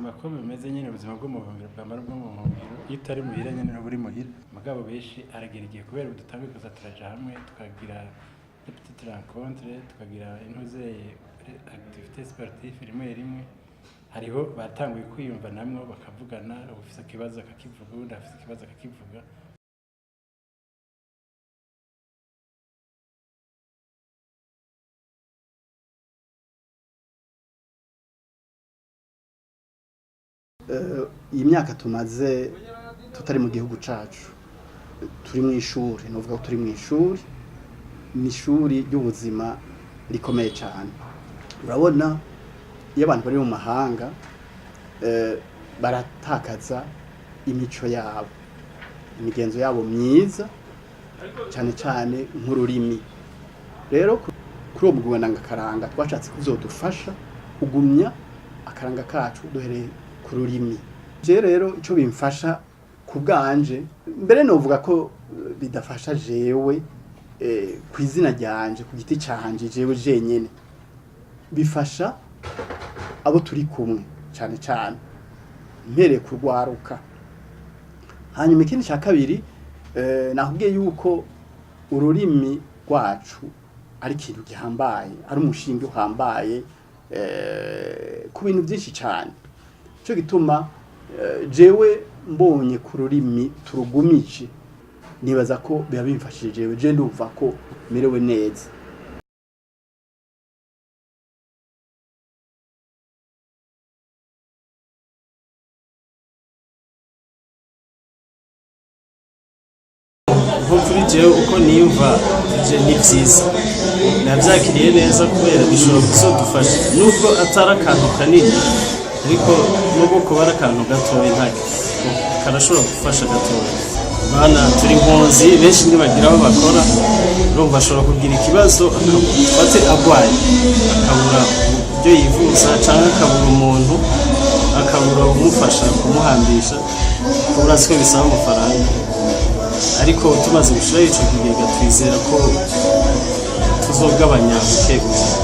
ubuzima ko bimeze nyine ubuzima bwo mu buhungiro bwamara bwo mu buhungiro iyo utari muhira nyine buri muhira mugabo benshi aragira igihe kubera udutanguye kuza turaja hamwe tukagira petite rencontre tukagira intuzeye activité sportive rimwe rimwe hariho batanguye kwiyumva namwe bakavugana ufise ikibazo akakivuga undi afise ikibazo akakivuga. Iyi myaka tumaze tutari mu gihugu cacu turi mu ishuri novuga ko turi mu ishuri ni ishuri ry'ubuzima rikomeye cyane. Urabona iyo abantu bari mu mahanga baratakaza imico yabo imigenzo yabo myiza cyane cyane nk'ururimi. Rero kuri uwo mugabane akaranga twashatse kuzodufasha kugumya akaranga kacu duhereye ku rurimi. Je rero ico bimfasha kubganje mbere novuga ko bidafasha jewe kwizina ryanje ku giti canje jewe jenyene bifasha abo turi kumwe cyane cyane mpere kurwaruka. Hanyuma ikindi cya kabiri nakubwiye yuko ururimi rwacu ari ikintu gihambaye ari umushinga uhambaye ku bintu byinshi cyane. Cyo gituma jewe mbonye ku rurimi turugumije nibaza ko biba bimfashije jewe je ndumva ko merewe neza. Nko kuri jewe uko niyumva je ni vyiza navyakiriye neza kubera bishobora kuzodufasha nubwo atari akantu kanini ariko nubwo kubara akantu gatoya ntaki karashobora gufasha gatoya. Bana turi impunzi benshi ntibagira aho bakora urumva ashobora kugira ikibazo akabate agwaye akabura ibyo yivuza cyangwa akabura umuntu akabura umufasha kumuhambisha urazi ko bisaba amafaranga ariko tumaze gushiraho ico kigega twizera ko tuzogabanya buke buke.